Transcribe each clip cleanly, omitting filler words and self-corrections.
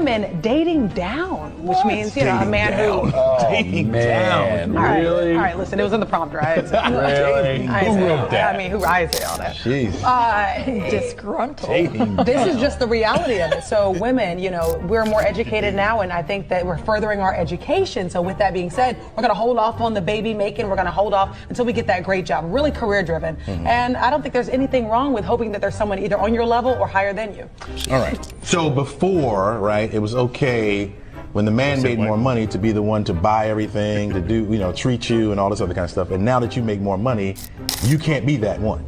women dating down, which means, you know, a man who... Dating down. Really? All right, listen, it was in the prompt, right? Really? Who wrote that? I mean, I say all that. Jeez. Disgruntled. This is just the reality of it. So women, you know, we're more educated now, and I think that we're furthering our education. So with that being said, we're going to hold off on the baby making. We're going to hold off until we get that great job, really career driven. And I don't think there's anything wrong with hoping that there's someone either on your level or higher than you. All right. So before, right, it was okay when the man made more money to be the one to buy everything, to do, you know, treat you and all this other kind of stuff. And now that you make more money, you can't be that one.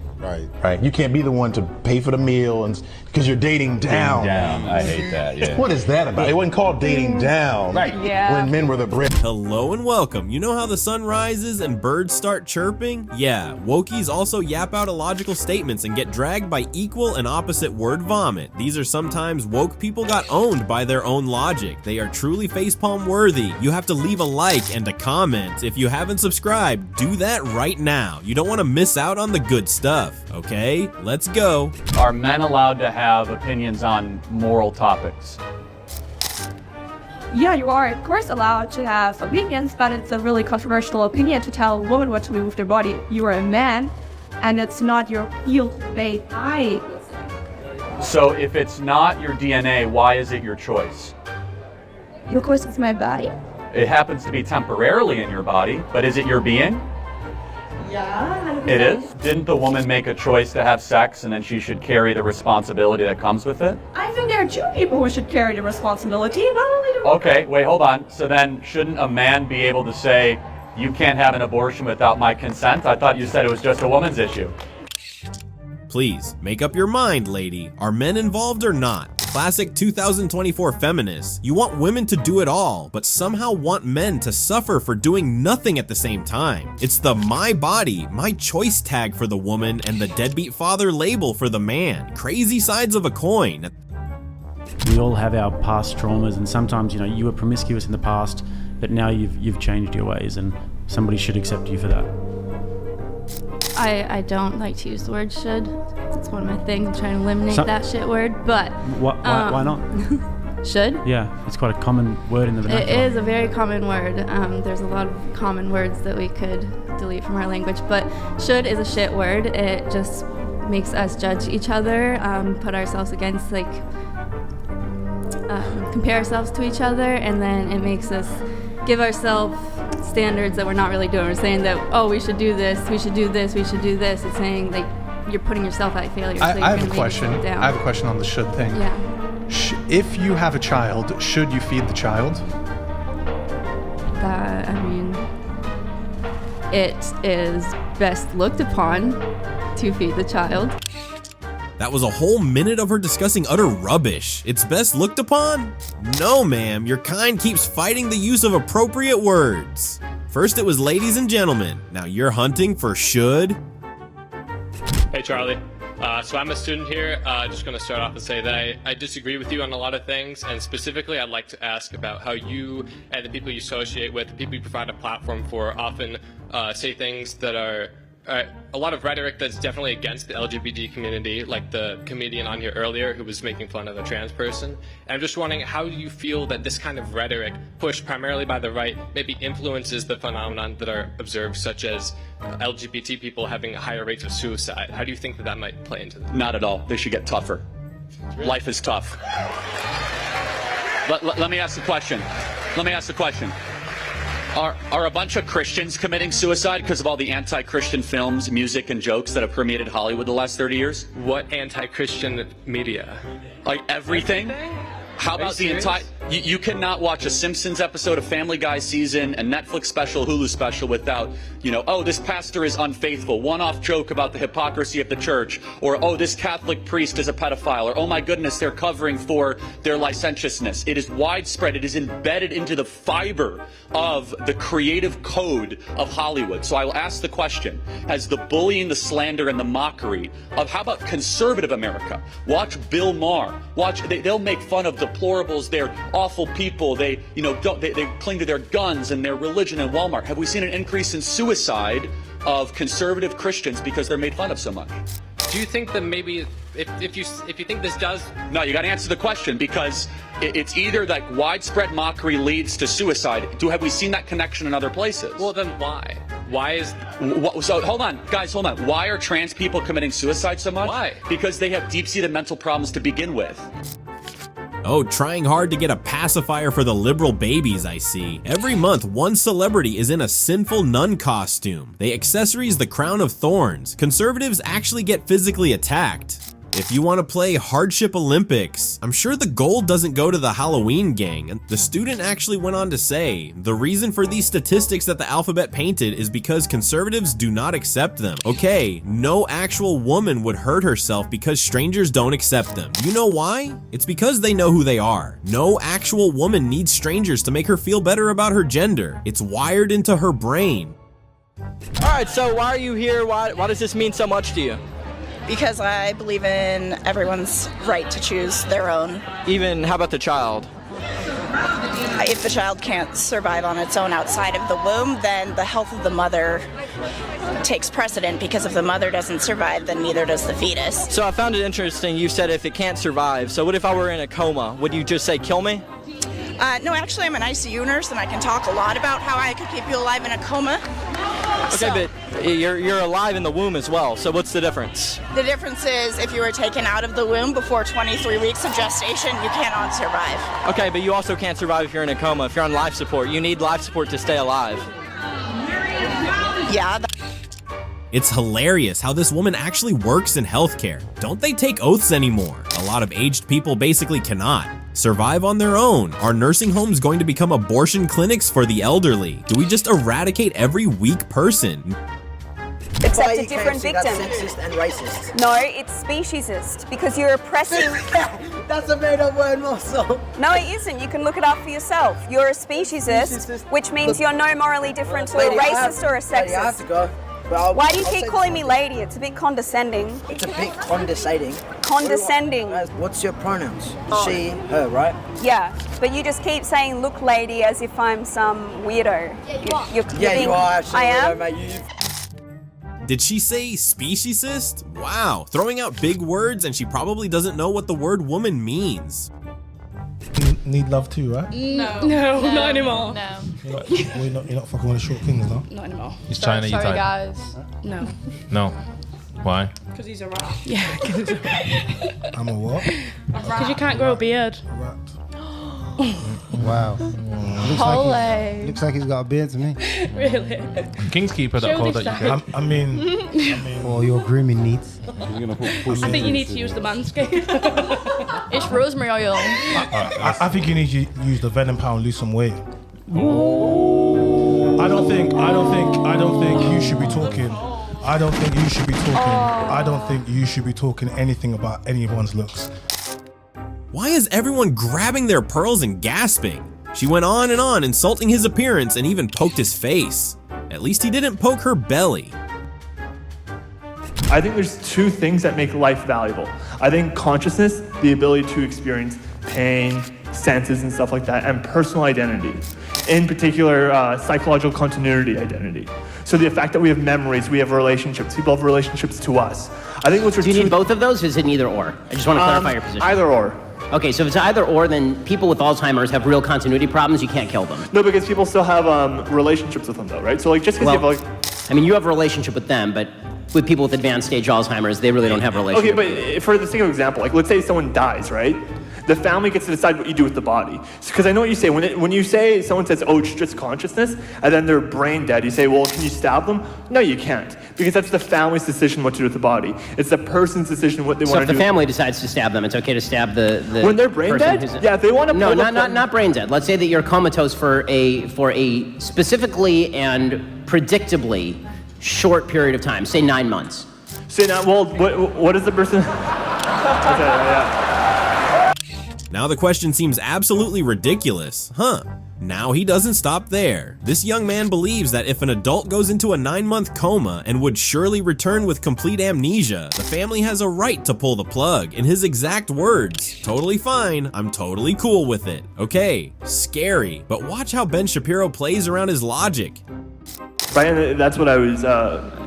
Right. You can't be the one to pay for the meal and because you're dating down. I hate that. Yeah. What is that about? It wasn't called dating down. Right. When men were the bread. Hello and welcome. You know how the sun rises and birds start chirping? Yeah, wokies also yap out illogical statements and get dragged by equal and opposite word vomit. These are sometimes woke people got owned by their own logic. They are truly facepalm worthy. You have to leave a like and a comment. If you haven't subscribed, do that right now. You don't want to miss out on the good stuff. Okay, let's go. Are men allowed to have opinions on moral topics? Yeah, you are, of course, allowed to have opinions, but it's a really controversial opinion to tell a woman what to do with their body. You are a man, and it's not your field-based eye. So if it's not your DNA, why is it your choice? Of course, it's my body. It happens to be temporarily in your body, but is it your being? Yeah. It is? Didn't the woman make a choice to have sex and then she should carry the responsibility that comes with it? I think there are two people who should carry the responsibility, not only the woman. Okay, wait, hold on. So then shouldn't a man be able to say, you can't have an abortion without my consent? I thought you said it was just a woman's issue. Please, make up your mind, lady. Are men involved or not? Classic 2024 feminists. You want women to do it all, but somehow want men to suffer for doing nothing at the same time. It's the my body, my choice tag for the woman and the deadbeat father label for the man. Crazy sides of a coin. We all have our past traumas, and sometimes, you know, you were promiscuous in the past, but now you've changed your ways, and somebody should accept you for that. I don't like to use the word should. It's one of my things. I'm trying to eliminate that shit word, but... Why not? Should? Yeah, it's quite a common word in the vernacular. It is a very common word. There's a lot of common words that we could delete from our language, but should is a shit word. It just makes us judge each other, put ourselves against, like, compare ourselves to each other, and then it makes us give ourselves standards that we're not really doing. We're saying that, oh, we should do this, we should do this, we should do this. It's saying, like, you're putting yourself at failure. So I have a question. I have a question on the should thing. Yeah. If you have a child, should you feed the child? I mean, it is best looked upon to feed the child. That was a whole minute of her discussing utter rubbish. It's best looked upon? No, ma'am. Your kind keeps fighting the use of appropriate words. First it was ladies and gentlemen. Now you're hunting for should. Hey, Charlie. So I'm a student here. Just going to start off and say that I disagree with you on a lot of things, and specifically I'd like to ask about how you and the people you associate with, the people you provide a platform for, often say things that are a lot of rhetoric that's definitely against the LGBT community, like the comedian on here earlier who was making fun of a trans person. And I'm just wondering, how do you feel that this kind of rhetoric, pushed primarily by the right, maybe influences the phenomenon that are observed, such as LGBT people having higher rates of suicide? How do you think that that might play into that? Not at all. They should get tougher. Really? Life is tough. Let me ask the question. Are a bunch of Christians committing suicide because of all the anti-Christian films, music, and jokes that have permeated Hollywood the last 30 years? What anti-Christian media? Like everything? How about the entire... You cannot watch a Simpsons episode, a Family Guy season, a Netflix special, Hulu special without, you know, oh, this pastor is unfaithful, one-off joke about the hypocrisy of the church, or oh, this Catholic priest is a pedophile, or oh my goodness, they're covering for their licentiousness. It is widespread. It is embedded into the fiber of the creative code of Hollywood. So I will ask the question, has the bullying, the slander, and the mockery of, how about conservative America? Watch Bill Maher. They'll make fun of deplorables. They're awful people. They cling to their guns and their religion in Walmart. Have we seen an increase in suicide of conservative Christians because they're made fun of so much? Do you think that maybe if you think this does? No, you got to answer the question, because it's either like widespread mockery leads to suicide. Have we seen that connection in other places? Well, then why? Why is? So hold on, guys, hold on. Why are trans people committing suicide so much? Why? Because they have deep-seated mental problems to begin with. Oh, trying hard to get a pacifier for the liberal babies, I see. Every month, one celebrity is in a sinful nun costume. They accessories the crown of thorns. Conservatives actually get physically attacked. If you want to play Hardship Olympics, I'm sure the gold doesn't go to the Halloween gang. And the student actually went on to say, the reason for these statistics that the alphabet painted is because conservatives do not accept them. Okay, no actual woman would hurt herself because strangers don't accept them. You know why? It's because they know who they are. No actual woman needs strangers to make her feel better about her gender. It's wired into her brain. All right, so why are you here? Why does this mean so much to you? Because I believe in everyone's right to choose their own. Even, how about the child? If the child can't survive on its own outside of the womb, then the health of the mother takes precedent, because if the mother doesn't survive, then neither does the fetus. So I found it interesting, you said if it can't survive. So what if I were in a coma? Would you just say kill me? No, actually, I'm an ICU nurse, and I can talk a lot about how I could keep you alive in a coma. Okay, but you're alive in the womb as well, so what's the difference? The difference is if you were taken out of the womb before 23 weeks of gestation, you cannot survive. Okay, but you also can't survive if you're in a coma. If you're on life support, you need life support to stay alive. Yeah. It's hilarious how this woman actually works in healthcare. Don't they take oaths anymore? A lot of aged people basically cannot survive on their own. Are nursing homes going to become abortion clinics for the elderly? Do we just eradicate every weak person? Except a different victim. That's sexist and racist. No, it's speciesist, because you're oppressing. That's a made-up word, also. No, it isn't. You can look it up for yourself. You're a speciesist, which means you're no morally different to a racist or a sexist. You have to go. Why do you keep calling me lady? It's a bit condescending. It's a bit condescending. Condescending. What's your pronouns? She, her, right? Yeah, but you just keep saying look lady as if I'm some weirdo. You are actually I am? weirdo, mate. Did she say speciesist? Wow, throwing out big words, and she probably doesn't know what the word woman means. You need love too, right? No, not anymore. No. You're not fucking with the short fingers, no? Not anymore. Is China your type? Guys. No. No. Why? Because he's a rat. Yeah, because he's a rat. I'm a what? Because you can't grow a beard. A rat. Wow. Looks like he's got a beard to me. Really? Kingskeeper.co.uk. I mean, for your grooming needs. I think you need to use the manscape. It's rosemary oil. I think you need to use the venom powder and lose some weight. I don't think you should be talking. I don't think you should be talking. I don't think you should be talking anything about anyone's looks. Why is everyone grabbing their pearls and gasping? She went on, insulting his appearance and even poked his face. At least he didn't poke her belly. I think there's two things that make life valuable. I think consciousness, the ability to experience pain, senses and stuff like that, and personal identity. In particular, psychological continuity identity. So the fact that we have memories, we have relationships, people have relationships to us. I think those are Do you need both of those? Is it either or? I just want to clarify your position. Either or. Okay, so if it's either or, then people with Alzheimer's have real continuity problems. You can't kill them. No, because people still have relationships with them, though, right? So, like, just because you have, like... I mean, you have a relationship with them, but with people with advanced stage Alzheimer's, they really don't have a relationship. Okay, but for the sake of example, like, let's say someone dies, right? The family gets to decide what you do with the body. Because I know what you say. When you say, someone says, oh, it's just consciousness, and then they're brain dead, you say, well, can you stab them? No, you can't. Because that's the family's decision what to do with the body. It's the person's decision what they want to do. So if the family decides to stab them, it's okay to stab the when they're brain dead? Yeah, if they want to... No, not brain dead. Let's say that you're comatose for a specifically and predictably short period of time, say 9 months. Say now, well, what is the person... Okay, yeah. Now the question seems absolutely ridiculous, huh? Now he doesn't stop there. This young man believes that if an adult goes into a 9-month coma and would surely return with complete amnesia, the family has a right to pull the plug. In his exact words, totally fine, I'm totally cool with it. Okay, scary, but watch how Ben Shapiro plays around his logic. right? And that's what I was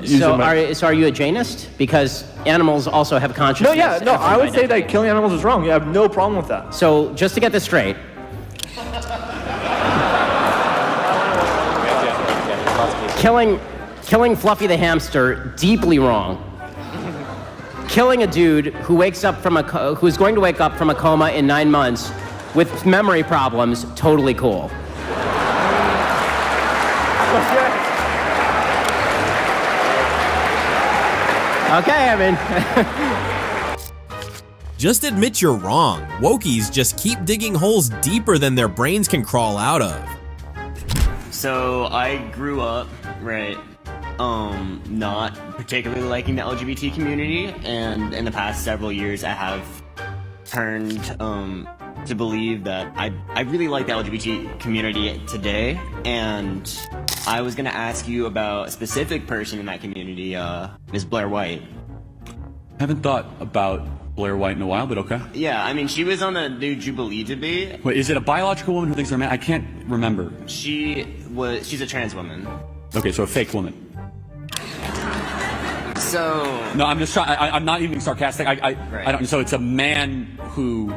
using. So are you a Jainist? Because animals also have consciousness. No, I would say that killing animals is wrong. You have no problem with that. So just to get this straight. Killing Fluffy the hamster, deeply wrong. Killing a dude who's going to wake up from a coma in 9 months with memory problems, totally cool. Okay, I mean. Just admit you're wrong. Wokies just keep digging holes deeper than their brains can crawl out of. So I grew up, right, not particularly liking the LGBT community, and in the past several years I have turned to believe that I really like the LGBT community today, and I was gonna ask you about a specific person in that community, Ms. Blair White. I haven't thought about Blair White in a while, but okay. Yeah, I mean, she was on the new Jubilee debate. Wait, is it a biological woman who thinks they're a man? I can't remember. She's a trans woman. Okay, so a fake woman. So... No, I'm just trying, I'm not even sarcastic. I don't, so it's a man who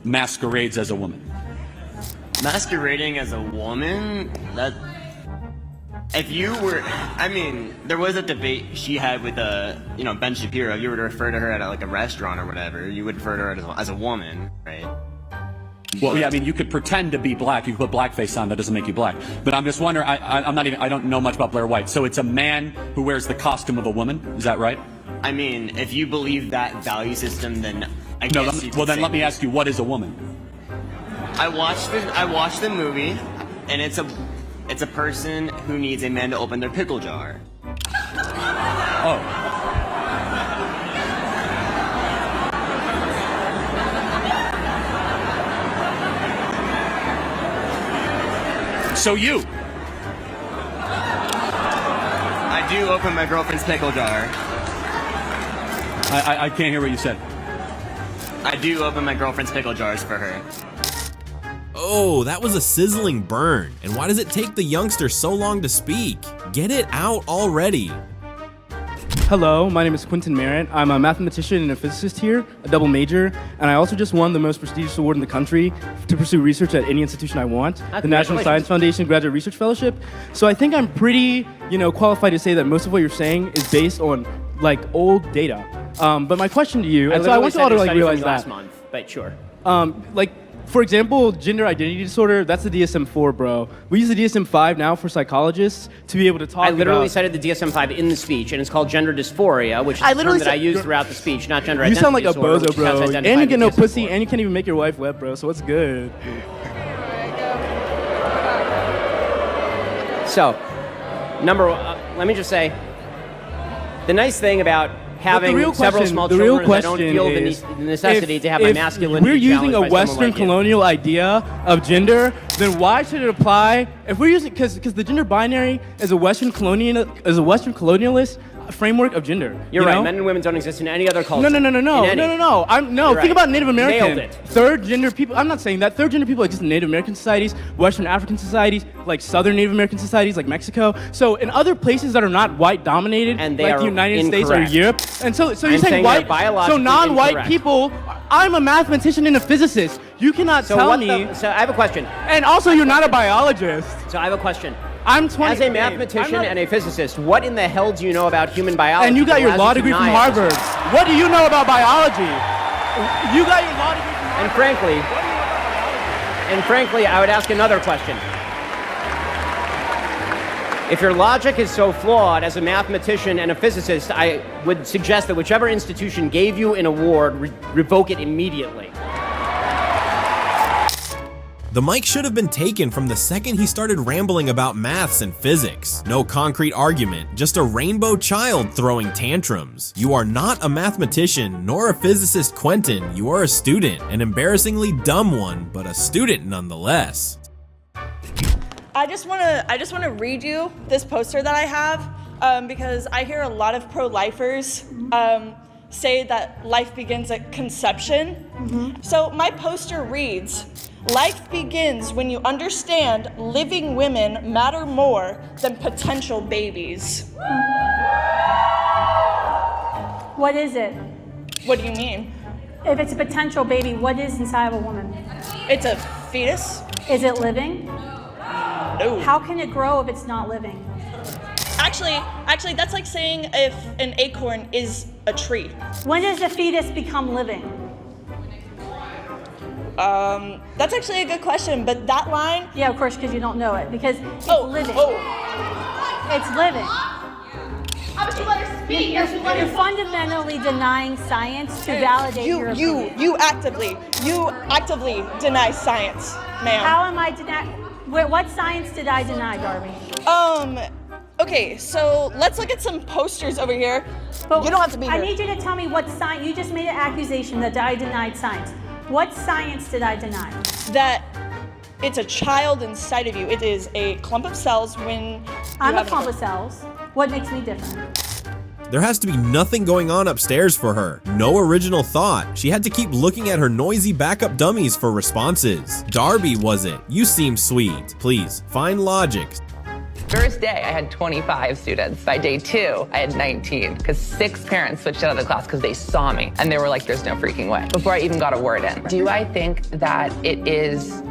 masquerades as a woman. Masquerading as a woman? If you were, I mean, there was a debate she had with Ben Shapiro. If you were to refer to her at a restaurant or whatever, you would refer to her as a woman, right? Well, yeah, I mean, you could pretend to be black. You could put blackface on. That doesn't make you black. But I'm just wondering. I don't know much about Blair White. So it's a man who wears the costume of a woman. Is that right? I mean, if you believe that value system, then I guess you could well, then say let me ask you, what is a woman? I watched the movie, and it's a person who needs a man to open their pickle jar. Oh. So you. I do open my girlfriend's pickle jar. I can't hear what you said. I do open my girlfriend's pickle jars for her. Oh, that was a sizzling burn. And why does it take the youngster so long to speak? Get it out already. Hello, my name is Quentin Merritt. I'm a mathematician and a physicist here, a double major, and I also just won the most prestigious award in the country to pursue research at any institution I want, the National Science Foundation Graduate Research Fellowship. So I think I'm pretty, qualified to say that most of what you're saying is based on old data. But my question to you, and so I want you all to realize that. Last month, but sure. For example, gender identity disorder, that's the DSM-4, bro. We use the DSM-5 now for psychologists to be able to talk about... I literally cited the DSM-5 in the speech, and it's called gender dysphoria, which is the term that I use throughout the speech, not gender identity disorder. You sound like a bozo, bro. And you get no pussy, and you can't even make your wife wet, bro, so what's good? So, let me just say, the nice thing about having several small children, I don't feel the necessity to have my masculinity. If we're using a by Western colonial idea of gender, then why should it apply? If we're using, because the gender binary is a Western colonialist framework of gender. You're right. Men and women don't exist in any other culture. No. Think about Native American. Nailed it. Third gender people. I'm not saying that. Third gender people exist in Native American societies, Western African societies, like Southern Native American societies, like Mexico. So in other places that are not white dominated, and they like are the United incorrect. States or Europe, and so you're saying white, so non-white incorrect. people. I'm a mathematician and a physicist. You cannot tell me. So I have a question. And also, you're not a biologist. So I have a question. I'm 20. As a mathematician and a physicist, what in the hell do you know about human biology? And you got your law degree from Harvard. What do you know about biology? You got your law degree from Harvard. And frankly, I would ask another question. If your logic is so flawed as a mathematician and a physicist, I would suggest that whichever institution gave you an award, revoke it immediately. The mic should have been taken from the second he started rambling about maths and physics. No concrete argument, just a rainbow child throwing tantrums. You are not a mathematician, nor a physicist, Quentin. You are a student, an embarrassingly dumb one, but a student nonetheless. I just want to read you this poster that I have because I hear a lot of pro-lifers say that life begins at conception. So my poster reads, Life begins when you understand living women matter more than potential babies. What is it? What do you mean? If it's a potential baby, what is inside of a woman? It's a fetus. Is it living? No. How can it grow if it's not living? Actually, that's like saying if an acorn is a tree. When does a fetus become living? That's actually a good question, but that line... Yeah, of course, because you don't know it, because it's living. It's living. I was let her speak. You're fundamentally denying science to validate your opinion. You actively deny science, ma'am. How am I denying? What science did I deny, Darby? Okay, so let's look at some posters over here. But you don't have to be here. I need you to tell me what science. You just made an accusation that I denied science. What science did I deny? That it's a child inside of you. It is a clump of cells when I'm a clump of cells. What makes me different? There has to be nothing going on upstairs for her. No original thought. She had to keep looking at her noisy backup dummies for responses. Darby wasn't. You seem sweet. Please, find logic. First day, I had 25 students. By day 2, I had 19, because 6 parents switched out of the class because they saw me, and they were like, there's no freaking way, before I even got a word in. Do I think that it is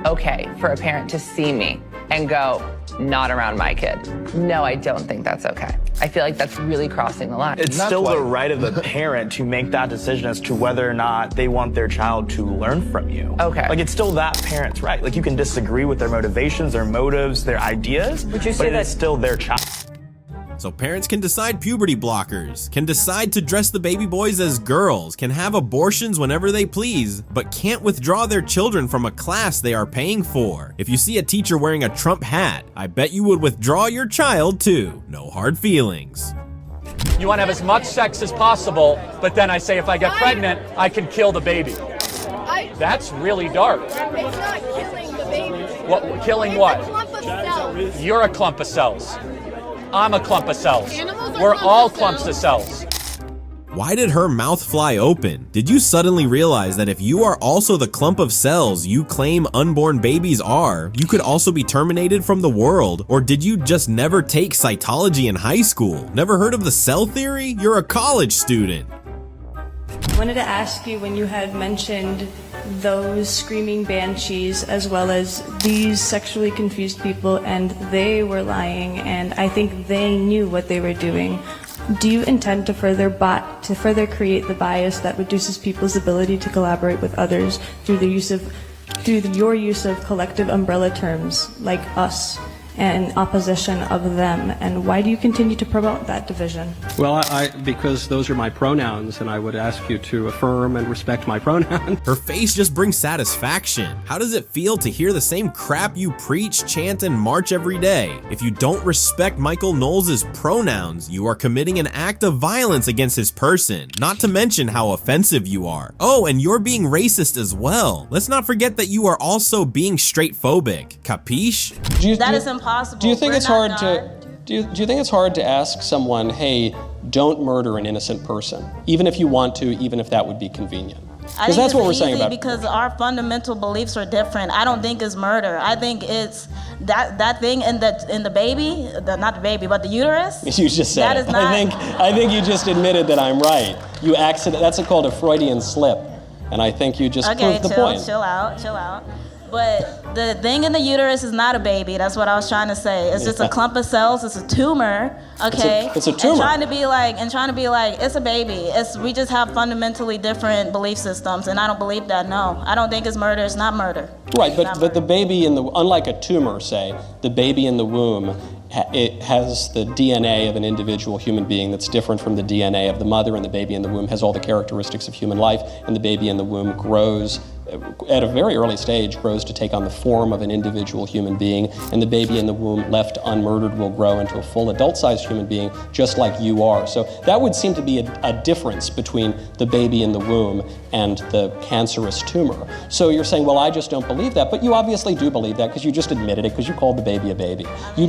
okay for a parent to see me and go, not around my kid? No, I don't think that's okay. I feel like that's really crossing the line. It's still the right of the parent to make that decision as to whether or not they want their child to learn from you. Okay. Like, it's still that parent's right. Like, you can disagree with their motivations, their motives, their ideas, but it is still their child. So parents can decide puberty blockers, can decide to dress the baby boys as girls, can have abortions whenever they please, but can't withdraw their children from a class they are paying for. If you see a teacher wearing a Trump hat, I bet you would withdraw your child too. No hard feelings. You want to have as much sex as possible, but then I say if I get pregnant, I can kill the baby. That's really dark. It's not killing the baby. What? Killing what? It's a clump of cells. You're a clump of cells. I'm a clump of cells. We're all clumps of cells. Why did her mouth fly open? Did you suddenly realize that if you are also the clump of cells you claim unborn babies are, you could also be terminated from the world? Or did you just never take cytology in high school? Never heard of the cell theory? You're a college student. I wanted to ask you, when you had mentioned those screaming banshees as well as these sexually confused people, and they were lying, and I think they knew what they were doing. Do you intend to further create the bias that reduces people's ability to collaborate with others through your use of collective umbrella terms like us and opposition of them? And why do you continue to promote that division? Well, because those are my pronouns, and I would ask you to affirm and respect my pronouns. Her face just brings satisfaction. How does it feel to hear the same crap you preach, chant, and march every day? If you don't respect Michael Knowles' pronouns, you are committing an act of violence against his person, not to mention how offensive you are. Oh, and you're being racist as well. Let's not forget that you are also being straightphobic. Capiche? That is impossible. Do you think it's hard to do you think it's hard to ask someone, hey, don't murder an innocent person, even if you want to, even if that would be convenient? Because that's what we're saying about it. Because our fundamental beliefs are different. I don't think it's murder. I think it's that thing in the baby, not the baby, but the uterus. You just said it. I think you just admitted that I'm right. That's called a Freudian slip, and I think you just proved the point. Chill out. But the thing in the uterus is not a baby. That's what I was trying to say. It's just a clump of cells. It's a tumor. Okay. It's a tumor. And trying to be like, it's a baby. We just have fundamentally different belief systems, and I don't believe that. No, I don't think it's murder. It's not murder. Right, but the baby unlike a tumor, say, the baby in the womb, it has the DNA of an individual human being that's different from the DNA of the mother, and the baby in the womb has all the characteristics of human life, and the baby in the womb grows at a very early stage, grows to take on the form of an individual human being, and the baby in the womb left unmurdered will grow into a full adult-sized human being just like you are. So that would seem to be a difference between the baby in the womb and the cancerous tumor. So you're saying, well, I just don't believe that, but you obviously do believe that because you just admitted it because you called the baby a baby. You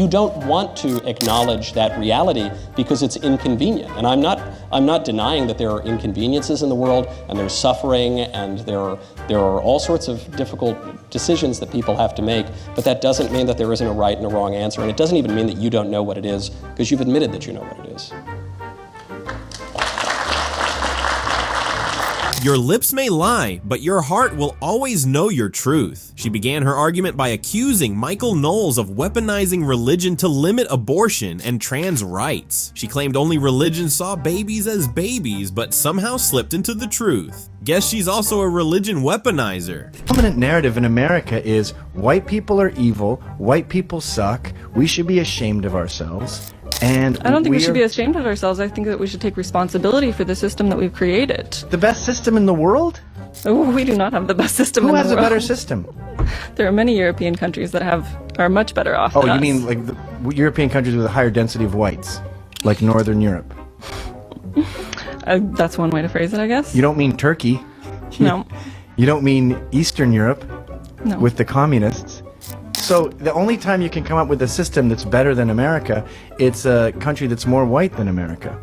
don't want to acknowledge that reality because it's inconvenient. And I'm not denying that there are inconveniences in the world, and there's suffering, and there her. There are all sorts of difficult decisions that people have to make, but that doesn't mean that there isn't a right and a wrong answer, and it doesn't even mean that you don't know what it is, because you've admitted that you know what it is. Your lips may lie, but your heart will always know your truth. She began her argument by accusing Michael Knowles of weaponizing religion to limit abortion and trans rights. She claimed only religion saw babies as babies, but somehow slipped into the truth. Guess she's also a religion weaponizer. The dominant narrative in America is white people are evil, white people suck, we should be ashamed of ourselves. And I don't think we should be ashamed of ourselves. I think that we should take responsibility for the system that we've created. The best system in the world? Oh, we do not have the best system in the world. Who has a better system? There are many European countries that are much better off Oh, than you us. mean like the European countries with a higher density of whites, like Northern Europe? That's one way to phrase it, I guess. You don't mean Turkey? No. You don't mean Eastern Europe? No. With the communists? So the only time you can come up with a system that's better than America, it's a country that's more white than America.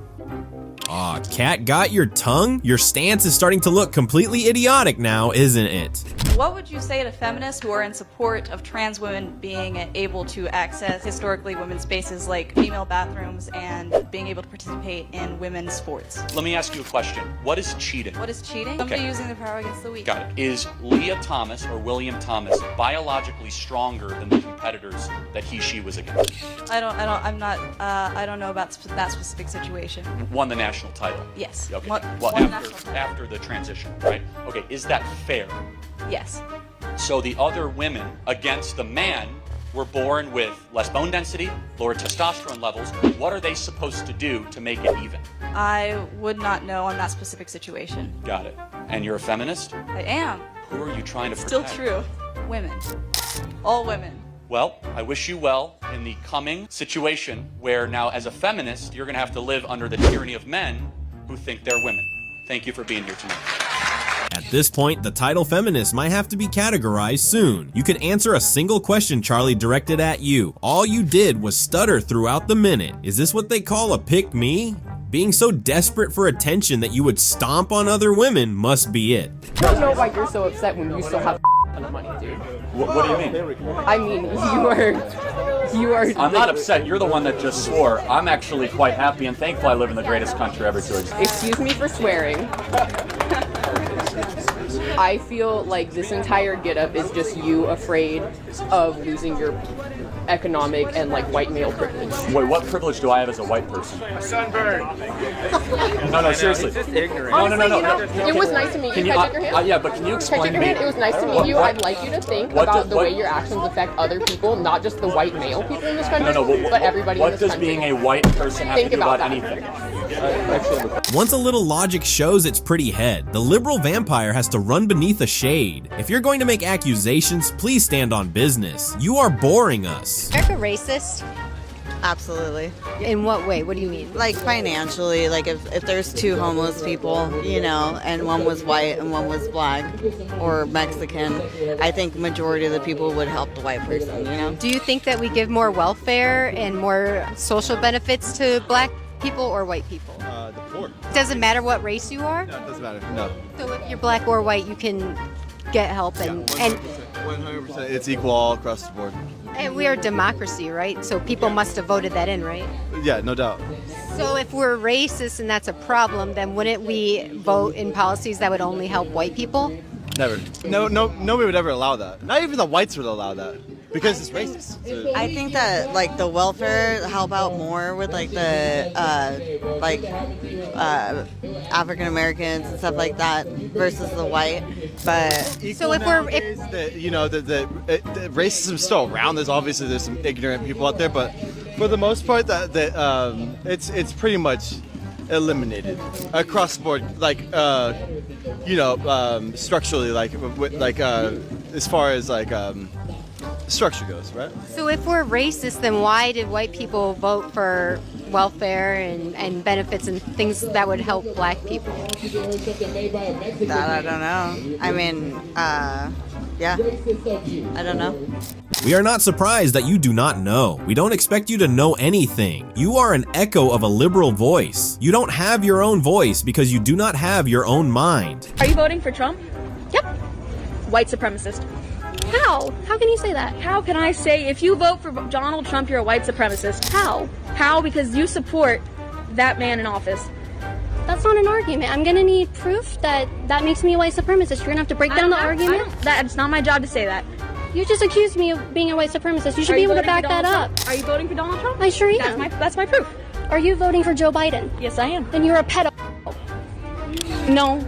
Aw, Kat got your tongue? Your stance is starting to look completely idiotic now, isn't it? What would you say to feminists who are in support of trans women being able to access historically women's spaces like female bathrooms and being able to participate in women's sports? Let me ask you a question. What is cheating? What is cheating? Somebody using the power against the weak. Got it. Is Leah Thomas or William Thomas biologically stronger than the competitors that she was against? I don't know about that specific situation. Won the national title. Yes. Okay. Won After the transition, right? Okay. Is that fair? Yes. So the other women against the man were born with less bone density, lower testosterone levels. What are they supposed to do to make it even? I would not know on that specific situation. Got it. And you're a feminist? I am. Who are you trying to Still protect? true. Women. All women. Well, I wish you well in the coming situation where now as a feminist, you're going to have to live under the tyranny of men who think they're women. Thank you for being here tonight. At this point, the title feminist might have to be categorized soon. You could answer a single question Charlie directed at you. All you did was stutter throughout the minute. Is this what they call a pick me? Being so desperate for attention that you would stomp on other women must be it. I don't know why you're so upset when you still have ton of money, dude. What do you mean? I mean, you are. I'm not upset. You're the one that just swore. I'm actually quite happy and thankful I live in the greatest country ever to exist. Excuse me for swearing. I feel like this entire getup is just you afraid of losing your economic and like white male privilege. Wait, what privilege do I have as a white person? Sunburn. No, seriously. Honestly, no. It was nice to meet you. Can I shake your hand? Yeah, but can you explain Can I shake your hand? It was nice to meet you. I'd like you to think about the way your actions affect other people, not just the white male people in this country, but everybody in this country. What does being a white person have to do about anything? Once a little logic shows its pretty head, the liberal vampire has to run beneath a shade. If you're going to make accusations, please stand on business. You are boring us. America racist? Absolutely. In what way? What do you mean? Like financially, like if there's two homeless people, you know, and one was white and one was black or Mexican, I think majority of the people would help the white person, you know? Do you think that we give more welfare and more social benefits to black people or white people? The poor. Does it matter what race you are? No, it doesn't matter. No. So if you're black or white, you can get help and 100%. It's equal all across the board. And we are a democracy, right? So people must have voted that in, right? Yeah, no doubt. So if we're racist and that's a problem, then wouldn't we vote in policies that would only help white people? Never. No, nobody would ever allow that. Not even the whites would allow that because it's racist. So. I think that like the welfare help out more with like the African Americans and stuff like that versus the white. But so if we're the racism's still around. There's some ignorant people out there, but for the most part, it's pretty much eliminated across the board. Like structurally, as far as structure goes, right? So if we're racist, then why did white people vote for welfare and benefits and things that would help black people? That I don't know. I mean, yeah, I don't know. We are not surprised that you do not know. We don't expect you to know anything. You are an echo of a liberal voice. You don't have your own voice because you do not have your own mind. Are you voting for Trump? Yep. white supremacist. How? How can you say that? How can I say if you vote for Donald Trump, you're a white supremacist? How? How? Because you support that man in office. That's not an argument. I'm gonna need proof that that makes me a white supremacist. You're gonna have to break down the argument. That's not my job to say that. You just accused me of being a white supremacist. You should be able to back that up. Are you voting for Donald Trump? I sure am. That's my proof. Are you voting for Joe Biden? Yes, I am. Then you're a pedophile. No.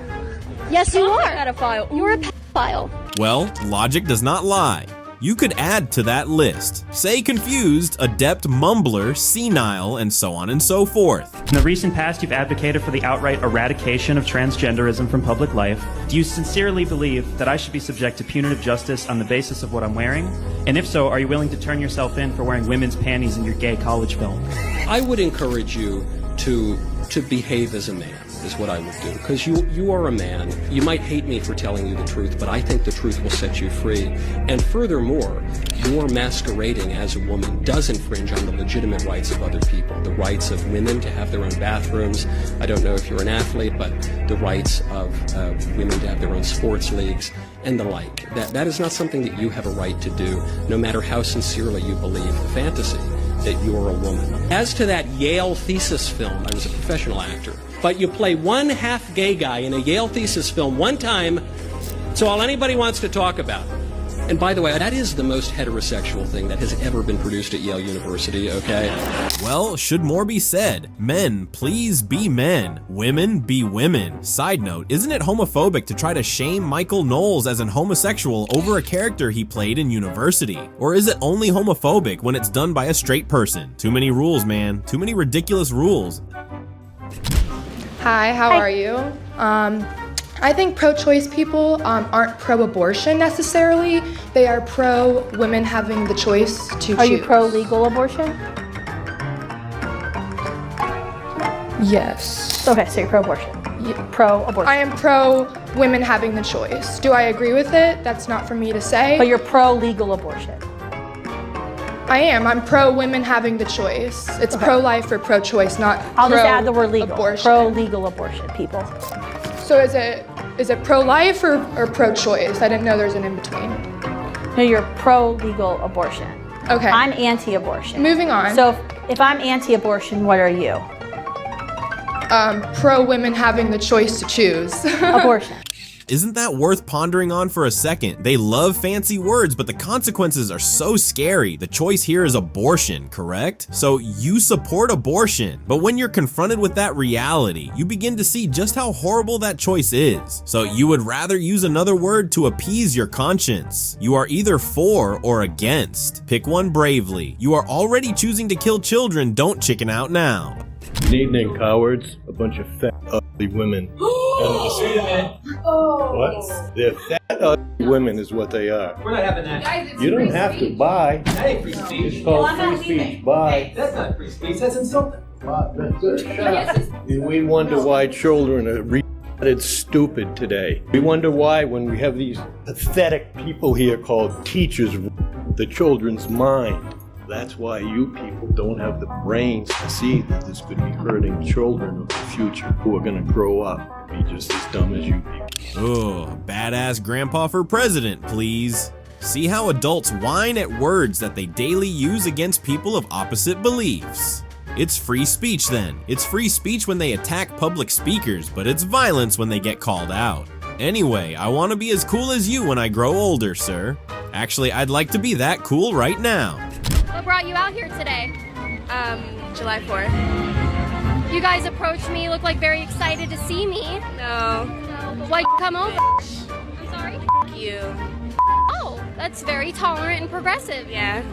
Yes, you are. A pedophile. You're a pedophile. Well, logic does not lie. You could add to that list. Say confused, adept mumbler, senile, and so on and so forth. In the recent past, you've advocated for the outright eradication of transgenderism from public life. Do you sincerely believe that I should be subject to punitive justice on the basis of what I'm wearing? And if so, are you willing to turn yourself in for wearing women's panties in your gay college film? I would encourage you to behave as a man, is what I would do. Because you are a man. You might hate me for telling you the truth, but I think the truth will set you free. And furthermore, your masquerading as a woman does infringe on the legitimate rights of other people. The rights of women to have their own bathrooms. I don't know if you're an athlete, but the rights of women to have their own sports leagues and the like. That is not something that you have a right to do, no matter how sincerely you believe the fantasy that you're a woman. As to that Yale thesis film, I was a professional actor, but you play one half gay guy in a Yale thesis film one time, it's all anybody wants to talk about. And by the way, that is the most heterosexual thing that has ever been produced at Yale University, okay? Well, should more be said? Men, please be men. Women, be women. Side note, isn't it homophobic to try to shame Michael Knowles as an homosexual over a character he played in University? Or is it only homophobic when it's done by a straight person? Too many rules, man. Too many ridiculous rules. Hi, how are you? I think pro-choice people aren't pro-abortion necessarily. They are pro-women having the choice to choose. Are you pro-legal abortion? Yes. Okay, so you're pro-abortion. Pro-abortion. I am pro-women having the choice. Do I agree with it? That's not for me to say. But you're pro-legal abortion. I am. I'm pro-women having the choice. It's pro-life or pro-choice, not I'll just add the word legal. Abortion. Pro-legal abortion, people. So is it pro-life or pro-choice? I didn't know there's an in-between. No, you're pro-legal abortion. Okay. I'm anti-abortion. Moving on. So if I'm anti-abortion, what are you? Pro-women having the choice to choose. Abortion. Isn't that worth pondering on for a second? They love fancy words, but the consequences are so scary. The choice here is abortion, correct? So you support abortion, but when you're confronted with that reality, you begin to see just how horrible that choice is. So you would rather use another word to appease your conscience. You are either for or against. Pick one bravely. You are already choosing to kill children, don't chicken out now. Good evening, cowards. A bunch of fat, ugly women. What? They're fat, ugly women is what they are. We're not having that. You don't have to buy. That ain't free speech. It's called free speech. Buy. Hey, that's not free speech. That's insulting. And we wonder why children are retarded stupid today. We wonder why when we have these pathetic people here called teachers, the children's mind. That's why you people don't have the brains to see that this could be hurting children of the future who are going to grow up and be just as dumb as you people. Ugh, badass grandpa for president, please. See how adults whine at words that they daily use against people of opposite beliefs. It's free speech then. It's free speech when they attack public speakers, but it's violence when they get called out. Anyway, I want to be as cool as you when I grow older, sir. Actually, I'd like to be that cool right now. What brought you out here today? July 4th. You guys approached me, look like very excited to see me. No. But why'd you come over? I'm sorry? You. Oh, that's very tolerant and progressive. Yeah.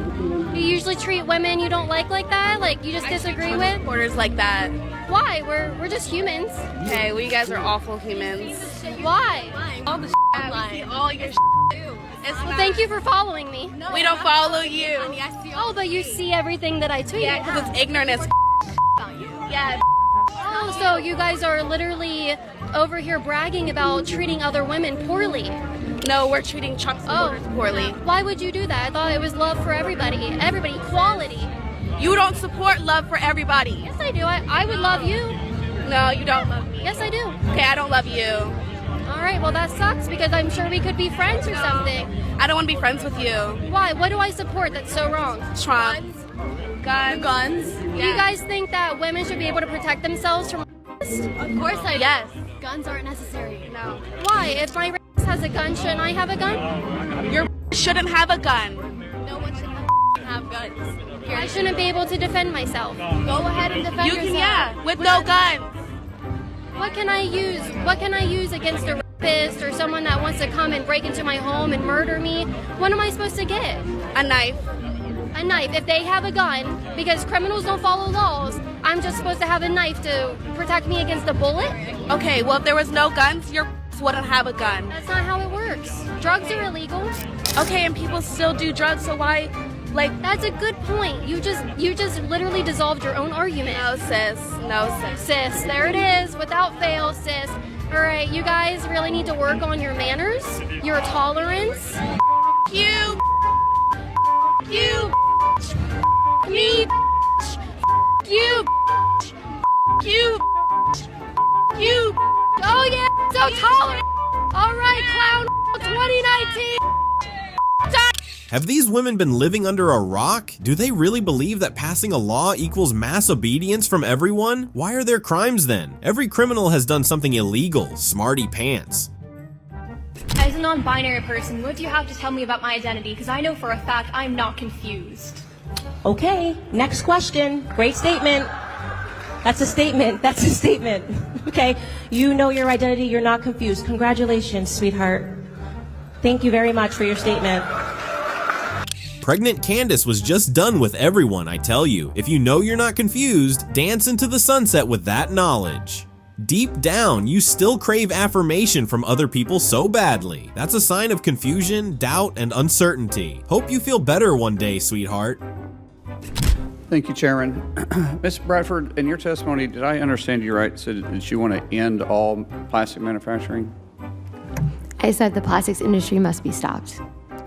You usually treat women you don't like that? Like you just disagree with? Supporters like that. Why? We're just humans. Okay, well you guys are awful humans. Why? All the I'm lying. All your too. Well, thank you for following me. No, we don't follow you. Oh, but you see everything that I tweet. Yeah, because it's ignorant as Yeah. Oh, so you guys are literally over here bragging about treating other women poorly. No, we're treating Trump supporters poorly. Why would you do that? I thought it was love for everybody. Everybody, equality. You don't support love for everybody. Yes, I do. I would love you. No, you don't love me. Yes, I do. Okay, I don't love you. All right, well that sucks because I'm sure we could be friends or something. I don't want to be friends with you. Why? What do I support that's so wrong? Trump. Guns. Do you guys think that women should be able to protect themselves from Of course I do. Yes. Guns aren't necessary. No. Why? If my has a gun, shouldn't I have a gun? Your shouldn't have a gun. No one should have guns. I shouldn't be able to defend myself. Go ahead and defend yourself. can, yeah, with no guns. What can I use? What can I use against a rapist or someone that wants to come and break into my home and murder me? What am I supposed to get? A knife. A knife. If they have a gun, because criminals don't follow laws, I'm just supposed to have a knife to protect me against a bullet? Okay, well if there was no guns, your wouldn't have a gun. That's not how it works. Drugs are illegal. Okay, and people still do drugs, so why? Like, that's a good point. You just literally dissolved your own argument. No, sis. No, sis. Sis, there it is. Without fail, sis. All right, you guys really need to work on your manners, your tolerance. You. Me. You. Oh yeah, so tolerant. All right, clown 2019. Have these women been living under a rock? Do they really believe that passing a law equals mass obedience from everyone? Why are there crimes then? Every criminal has done something illegal, smarty pants. As a non-binary person, what do you have to tell me about my identity? Because I know for a fact I'm not confused. Okay, next question. Great statement. That's a statement. That's a statement. Okay, you know your identity. You're not confused. Congratulations, sweetheart. Thank you very much for your statement. Pregnant Candace was just done with everyone, I tell you. If you know you're not confused, dance into the sunset with that knowledge. Deep down, you still crave affirmation from other people so badly. That's a sign of confusion, doubt, and uncertainty. Hope you feel better one day, sweetheart. Thank you, Chairman. Ms. Bradford, in your testimony, did I understand you right? So did you want to end all plastic manufacturing? I said the plastics industry must be stopped.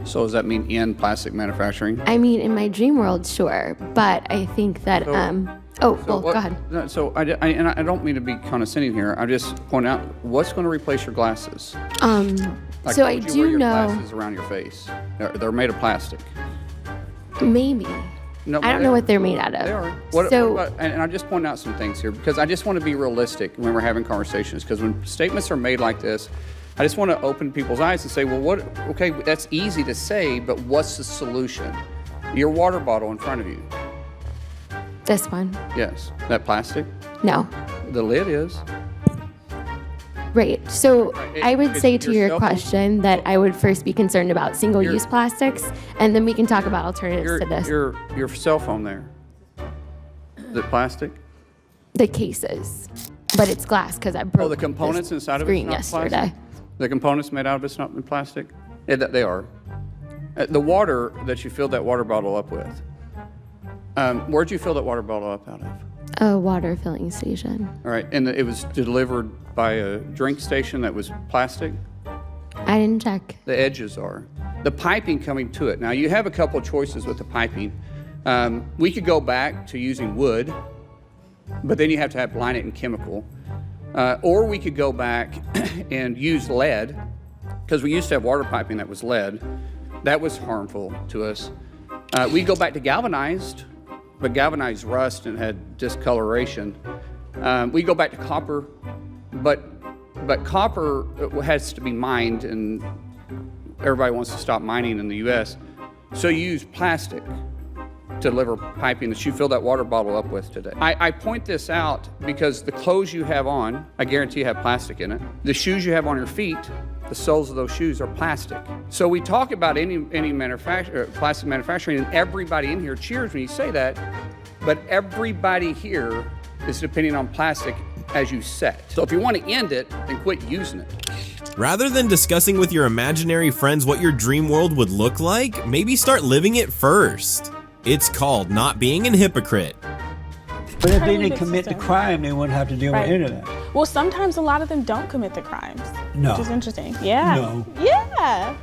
So does that mean end plastic manufacturing? I mean, in my dream world, sure, but I think that, go ahead. No, so I don't mean to be condescending here. I just point out, what's going to replace your glasses? Like, so I would you do wear your know. glasses around your face. They're made of plastic. Maybe. No, I don't know what they're made out of. They are. What about, and I just point out some things here because I just want to be realistic when we're having conversations. Because when statements are made like this, I just want to open people's eyes and say, well, what? Okay, that's easy to say, but what's the solution? Your water bottle in front of you. This one? Yes. That plastic? No. The lid is. Right. So I would say it's to your your cell phone. question that I would first be concerned about single-use plastics, and then we can talk about alternatives to this. Your cell phone there. Is it plastic? The cases, but it's glass because I broke. Oh, the components this inside of screen it's not yesterday. plastic? The components made out of it's not in plastic? Yeah, they are. The water that you filled that water bottle up with, where'd you fill that water bottle up out of? A water filling station. All right, and it was delivered by a drink station that was plastic? I didn't check. The edges are. The piping coming to it. Now, you have a couple of choices with the piping. We could go back to using wood, but then you have to line it in chemical. Or we could go back and use lead, because we used to have water piping that was lead. That was harmful to us. We go back to galvanized, but galvanized rust and had discoloration. We go back to copper, but copper has to be mined, and everybody wants to stop mining in the U.S. So you use plastic to deliver piping that you fill that water bottle up with today. I point this out because the clothes you have on, I guarantee have plastic in it. The shoes you have on your feet, the soles of those shoes are plastic. So we talk about any plastic manufacturing, and everybody in here cheers when you say that, but everybody here is depending on plastic as you set. So if you want to end it, then quit using it. Rather than discussing with your imaginary friends what your dream world would look like, maybe start living it first. It's called not being an hypocrite. But if they didn't commit the crime, they wouldn't have to deal with any of that. Well, sometimes a lot of them don't commit the crimes. No. Which is interesting. Yeah. No. Yeah.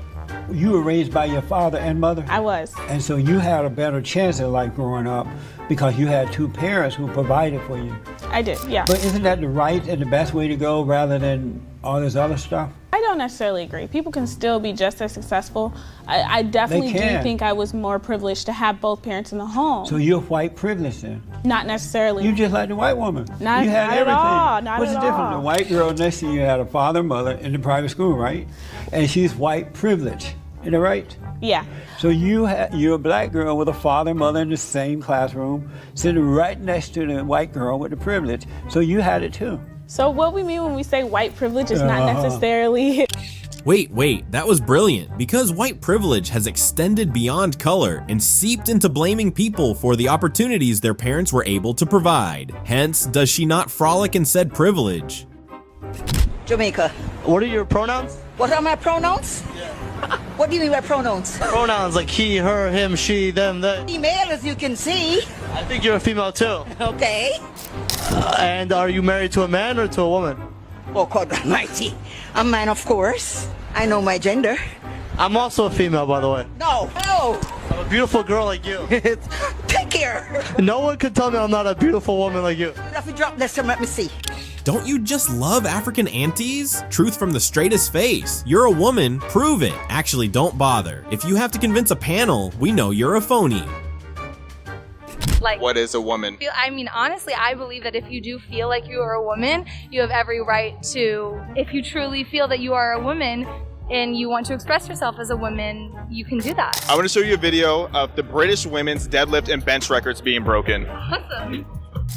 You were raised by your father and mother? I was. And so you had a better chance at life growing up because you had two parents who provided for you. I did, yeah. But isn't that the right and the best way to go rather than all this other stuff? I don't necessarily agree. People can still be just as successful. I definitely do think I was more privileged to have both parents in the home. So you're white privileged then? Not necessarily. You just like the white woman. Not, you had not everything. at all. Not What's at the difference? all. The white girl next to you had a father and mother in the private school, right? And she's white privileged. Isn't that right? Yeah. So you're a black girl with a father and mother in the same classroom, sitting right next to the white girl with the privilege. So you had it too. So what we mean when we say white privilege is not necessarily... Wait, that was brilliant, because white privilege has extended beyond color and seeped into blaming people for the opportunities their parents were able to provide. Hence, does she not frolic in said privilege? Jamaica. What are your pronouns? What are my pronouns? Yeah. What do you mean by pronouns? Pronouns like he, her, him, she, them, they. Female, as you can see. I think you're a female too. Okay. And are you married to a man or to a woman? Oh, God almighty. A man, of course. I know my gender. I'm also a female, by the way. No. No. I'm a beautiful girl like you. Take care. No one can tell me I'm not a beautiful woman like you. Let me drop this and let me see. Don't you just love African aunties? Truth from the straightest face. You're a woman, prove it. Actually, don't bother. If you have to convince a panel, we know you're a phony. Like, what is a woman? I mean, honestly, I believe that if you do feel like you are a woman, you have every right to, if you truly feel that you are a woman and you want to express yourself as a woman, you can do that. I want to show you a video of the British women's deadlift and bench records being broken. Awesome.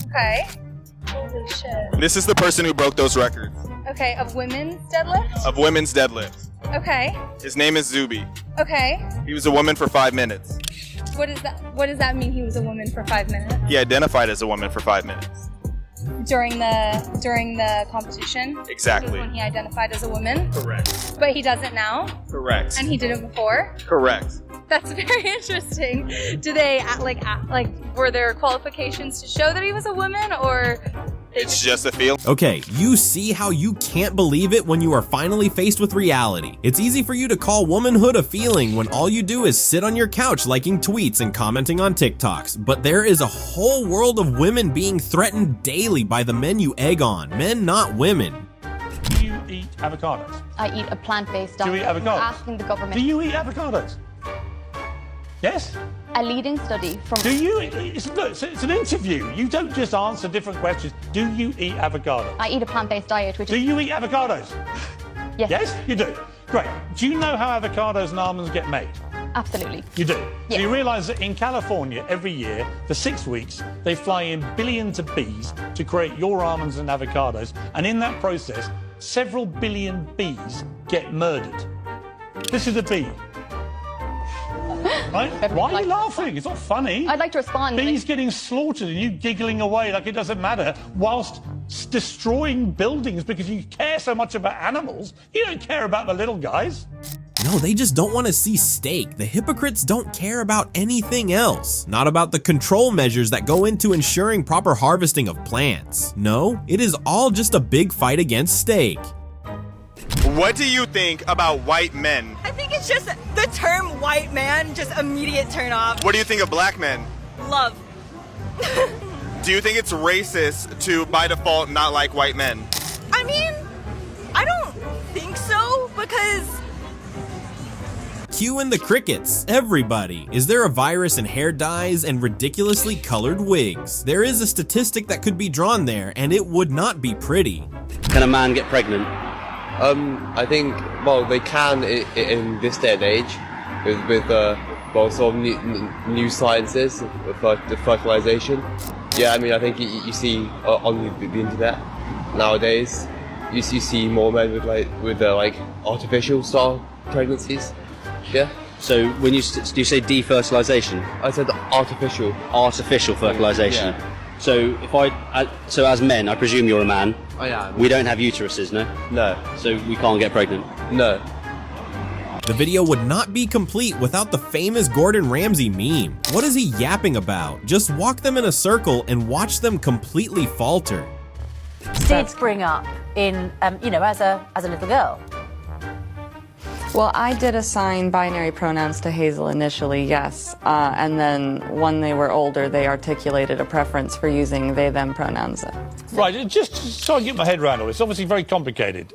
Okay. Holy shit. This is the person who broke those records. Okay, of women's deadlift? Of women's deadlift. Okay. His name is Zuby. Okay. He was a woman for 5 minutes. What does that mean, he was a woman for 5 minutes? He identified as a woman for 5 minutes. During the competition? Exactly. Was when he identified as a woman? Correct. But he doesn't now? Correct. And he did it before? Correct. That's very interesting. Do they were there qualifications to show that he was a woman, or it's just a feel? Okay, you see how you can't believe it when you are finally faced with reality. It's easy for you to call womanhood a feeling when all you do is sit on your couch liking tweets and commenting on TikToks. But there is a whole world of women being threatened daily by the men you egg on. Men, not women. Do you eat avocados? I eat a plant-based diet. Do you eat avocados? Asking the government. Do you eat avocados? Yes? A leading study from... Do you eat... It's an interview. You don't just answer different questions. Do you eat avocados? I eat a plant-based diet, which Do you eat avocados? Yes. Yes? You do? Great. Do you know how avocados and almonds get made? Absolutely. You do? Yes. So you realise that in California, every year, for 6 weeks, they fly in billions of bees to create your almonds and avocados, and in that process, several billion bees get murdered. This is a bee. Right? Why are you laughing? It's not funny. I'd like to respond. Bees getting slaughtered and you giggling away like it doesn't matter, whilst destroying buildings because you care so much about animals. You don't care about the little guys. No, they just don't want to see steak. The hypocrites don't care about anything else. Not about the control measures that go into ensuring proper harvesting of plants. No, it is all just a big fight against steak. What do you think about white men? I think it's just the term white man, just immediate turn off. What do you think of black men? Love. Do you think it's racist to, by default, not like white men? I mean, I don't think so, because... Cue in the crickets, everybody. Is there a virus in hair dyes and ridiculously colored wigs? There is a statistic that could be drawn there, and it would not be pretty. Can a man get pregnant? I think, well, they can in this day and age with well, sort of new sciences, the fertilization. Yeah, I mean, I think you see on the internet nowadays, you see more men with artificial style pregnancies. Yeah. So when you say defertilization? I said artificial. Artificial fertilization. Yeah. So so as men, I presume you're a man. I am. We don't have uteruses, no? No. So we can't get pregnant? No. The video would not be complete without the famous Gordon Ramsay meme. What is he yapping about? Just walk them in a circle and watch them completely falter. Did spring up in, as a little girl. Well, I did assign binary pronouns to Hazel initially, yes. And then when they were older, they articulated a preference for using they, them pronouns. Right, just so I get my head around all this, it's obviously very complicated.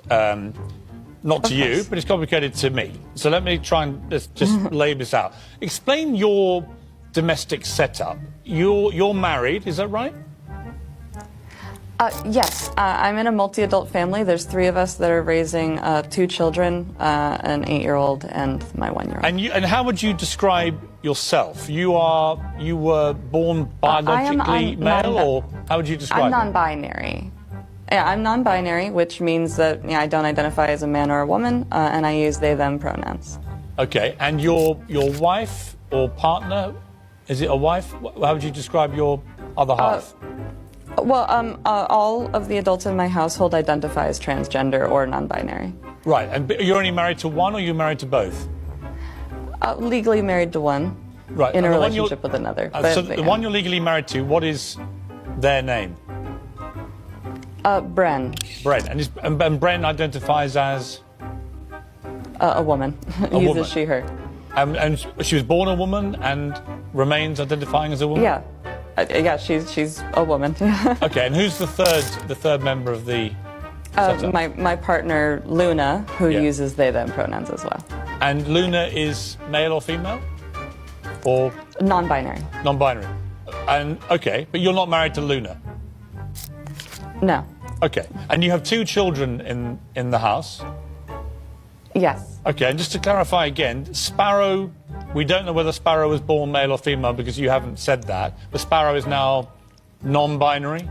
Not to you, but it's complicated to me. So let me try and just lay this out. Explain your domestic setup. You're married, is that right? Yes, I'm in a multi-adult family. There's 3 of us that are raising 2 children, an 8-year-old and my 1-year-old. And how would you describe yourself? You were born biologically male, or how would you describe? I'm non-binary. Yeah, I'm non-binary, which means that I don't identify as a man or a woman, and I use they, them pronouns. Okay, and your wife or partner, is it a wife? How would you describe your other half? All of the adults in my household identify as transgender or non-binary. Right, and you're only married to one, or you're married to both? Legally married to one. Right. In a relationship with another. The one you're legally married to, what is their name? Bren. Bren. And Bren identifies as? A woman. Uses she, her. And she was born a woman and remains identifying as a woman? Yeah. Yeah, she's a woman. Okay, and who's the third member of the setup? My partner, Luna, who uses they, them pronouns as well. And Luna is male or female? Or? Non-binary. Non-binary. And, okay, but you're not married to Luna? No. Okay, and you have 2 children in the house? Yes. Okay, and just to clarify again, Sparrow, we don't know whether Sparrow was born male or female because you haven't said that, but Sparrow is now non-binary?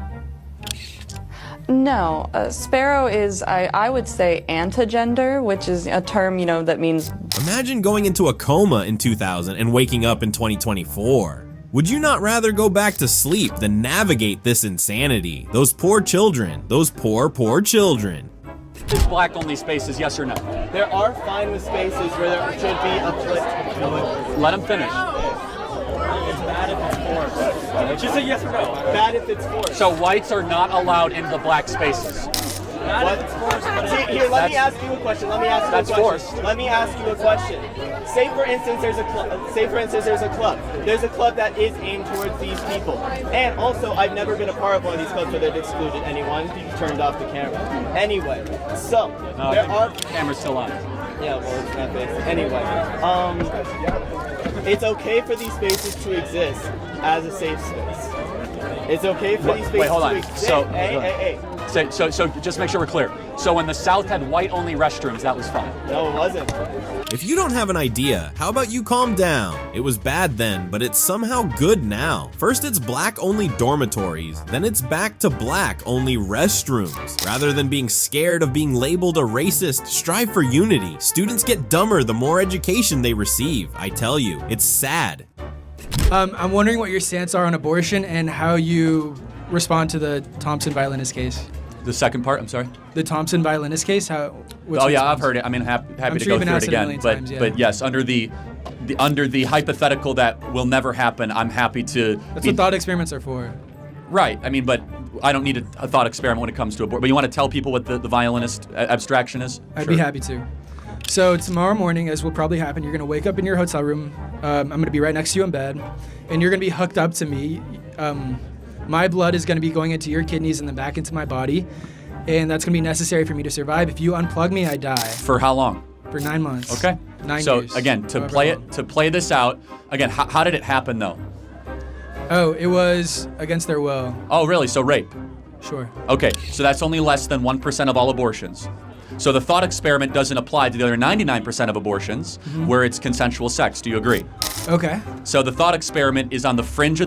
No, Sparrow is, I would say, antigender, which is a term, that means... Imagine going into a coma in 2000 and waking up in 2024. Would you not rather go back to sleep than navigate this insanity? Those poor children. Those poor, poor children. Is black only spaces, yes or no? There are fine with spaces where there should be a split. Let him finish. It's bad if it's forced. Just say yes or no. Bad if it's forced. So whites are not allowed into the black spaces. Here, let me ask you a question. That's forced. Let me ask you a question. Say for instance there's a club. There's a club that is aimed towards these people. And also I've never been a part of one of these clubs where they've excluded anyone. You turned off the camera. Anyway, so there are camera's still on. Yeah, well it's not this. Anyway. It's okay for these spaces to exist as a safe space. It's okay for these spaces to exist. So just make sure we're clear. So when the South had white-only restrooms, that was fine. No, it wasn't. If you don't have an idea, how about you calm down? It was bad then, but it's somehow good now. First it's black-only dormitories, then it's back to black-only restrooms. Rather than being scared of being labeled a racist, strive for unity. Students get dumber the more education they receive. I tell you, it's sad. I'm wondering what your stance are on abortion and how you respond to the Thompson violinist case. The second part, I'm sorry? The Thompson violinist case, I've heard it. I mean, happy to go through it again. But yes, under the hypothetical that will never happen, I'm happy to... That's what thought experiments are for. Right. I mean, but I don't need a thought experiment when it comes to abortion. But you want to tell people what the violinist abstraction is? I'd be happy to. So tomorrow morning, as will probably happen, you're going to wake up in your hotel room. I'm going to be right next to you in bed. And you're going to be hooked up to me. My blood is going to be going into your kidneys and then back into my body. And that's going to be necessary for me to survive. If you unplug me, I die. For how long? For 9 months. Okay. 9 so years. Again, to play this out, again, how did it happen though? Oh, it was against their will. Oh, really? So rape? Sure. Okay, so that's only less than 1% of all abortions. So the thought experiment doesn't apply to the other 99% of abortions where it's consensual sex. Do you agree? Okay. So the thought experiment is on the fringe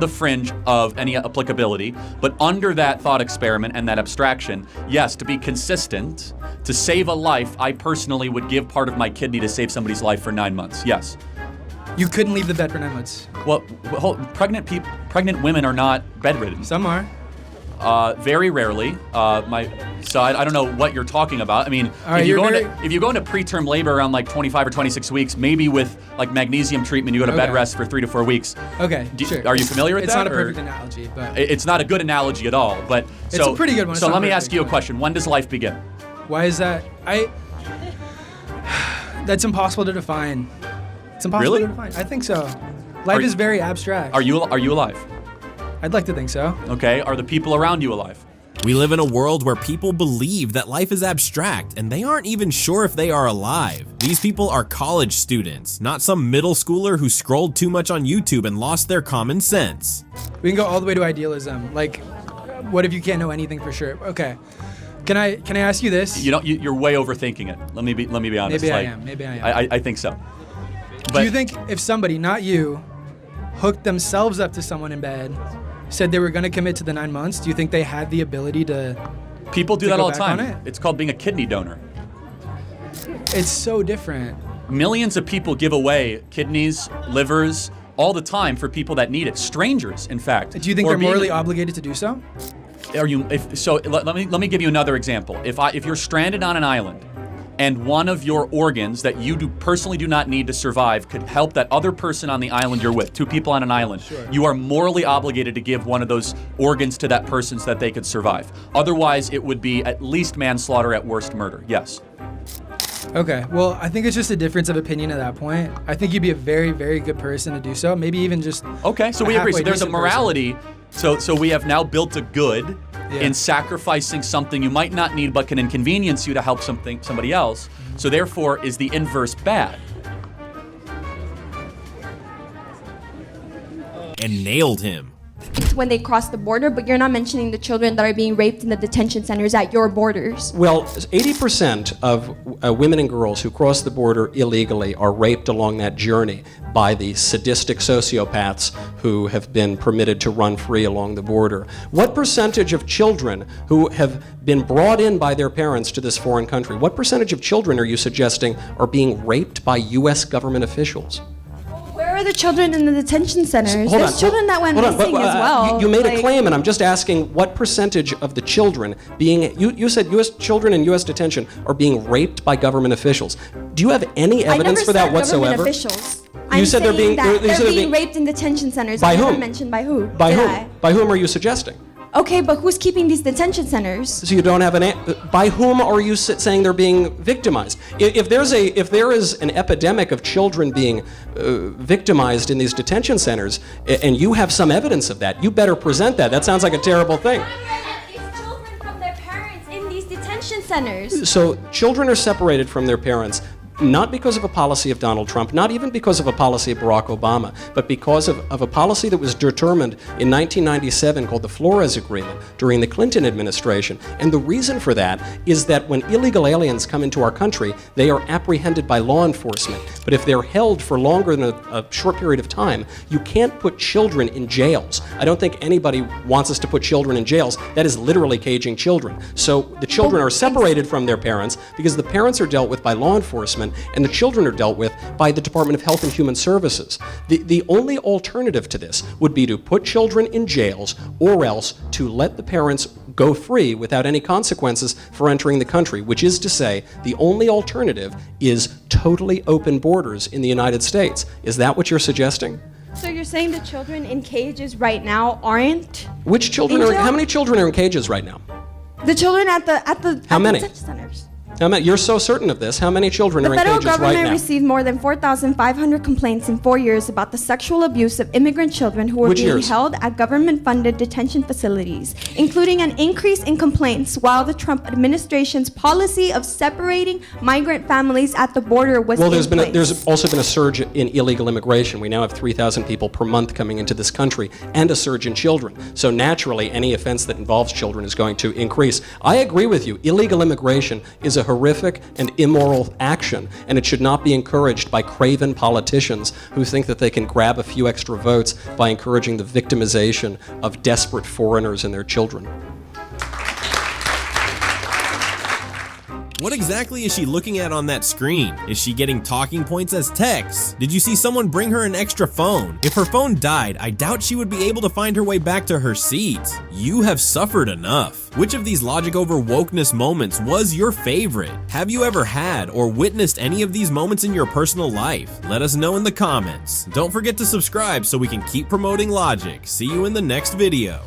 of any applicability, but under that thought experiment and that abstraction, yes, to be consistent, to save a life, I personally would give part of my kidney to save somebody's life for 9 months, yes. You couldn't leave the bed for 9 months. Well, pregnant women are not bedridden. Some are. Very rarely. So I don't know what you're talking about. I mean, if you go into preterm labor around like 25 or 26 weeks, maybe with like magnesium treatment, you go to bed rest for 3 to 4 weeks. Okay, sure. Are you familiar with that? It's not a perfect analogy, but... It's not a good analogy at all, but... It's a pretty good one. So let me ask you a question. When does life begin? Why is that? That's impossible to define. It's impossible to define. I think so. Life is very abstract. Are you alive? I'd like to think so. Okay. Are the people around you alive? We live in a world where people believe that life is abstract and they aren't even sure if they are alive. These people are college students, not some middle schooler who scrolled too much on YouTube and lost their common sense. We can go all the way to idealism. Like, what if you can't know anything for sure? Okay. Can I ask you this? You're way overthinking it. Let me be honest. Maybe I am. I think so. Do you think if somebody, not you, hooked themselves up to someone in bed, said they were going to commit to the 9 months, do you think they had the ability to? People do that all the time. It's called being a kidney donor. It's so different. Millions of people give away kidneys, livers, all the time for people that need it. Strangers, in fact. Do you think they're morally obligated to do so? Let me give you another example. If you're stranded on an island, and one of your organs that you personally do not need to survive could help that other person on the island you're with, 2 people on an island, you are morally obligated to give one of those organs to that person so that they could survive. Otherwise, it would be at least manslaughter, at worst murder. Yes. Okay, well, I think it's just a difference of opinion at that point. I think you'd be a very, very good person to do so. Maybe even just okay. So we agree. So there's a morality. So we have now built a good in sacrificing something you might not need but can inconvenience you to help somebody else. So therefore, is the inverse bad? And nailed him. When they cross the border, but you're not mentioning the children that are being raped in the detention centers at your borders. Well, 80% of women and girls who cross the border illegally are raped along that journey by the sadistic sociopaths who have been permitted to run free along the border. What percentage of children who have been brought in by their parents to this foreign country, what percentage of children are you suggesting are being raped by U.S. government officials? Where are the children in the detention centers? There's children that went missing as well. You made a claim, and I'm just asking what percentage of the children being, you said U.S. children in U.S. detention are being raped by government officials. Do you have any evidence for that whatsoever? Government officials. You said they're being raped in detention centers. By whom? I never mentioned by who. By whom? By whom are you suggesting? Okay, but who's keeping these detention centers? So you don't have by whom are you saying they're being victimized? If there is an epidemic of children being victimized in these detention centers, and you have some evidence of that, you better present that. That sounds like a terrible thing. These children from their parents in these detention centers. So children are separated from their parents. Not because of a policy of Donald Trump, not even because of a policy of Barack Obama, but because of a policy that was determined in 1997 called the Flores Agreement during the Clinton administration. And the reason for that is that when illegal aliens come into our country, they are apprehended by law enforcement. But if they're held for longer than a short period of time, you can't put children in jails. I don't think anybody wants us to put children in jails. That is literally caging children. So the children are separated from their parents because the parents are dealt with by law enforcement and the children are dealt with by the Department of Health and Human Services. The only alternative to this would be to put children in jails or else to let the parents go free without any consequences for entering the country, which is to say the only alternative is totally open borders in the United States. Is that what you're suggesting? So you're saying the children in cages right now aren't? Which children how many children are in cages right now? The children at the How many? detention centers. You're so certain of this. How many children are in cages right now? The federal government received more than 4,500 complaints in 4 years about the sexual abuse of immigrant children who were being held at government-funded detention facilities, including an increase in complaints while the Trump administration's policy of separating migrant families at the border was in place. There's also been a surge in illegal immigration. We now have 3,000 people per month coming into this country and a surge in children. So naturally, any offense that involves children is going to increase. I agree with you. Illegal immigration is a horrific and immoral action, and it should not be encouraged by craven politicians who think that they can grab a few extra votes by encouraging the victimization of desperate foreigners and their children. What exactly is she looking at on that screen? Is she getting talking points as text? Did you see someone bring her an extra phone? If her phone died, I doubt she would be able to find her way back to her seat. You have suffered enough. Which of these logic over wokeness moments was your favorite? Have you ever had or witnessed any of these moments in your personal life? Let us know in the comments. Don't forget to subscribe so we can keep promoting logic. See you in the next video.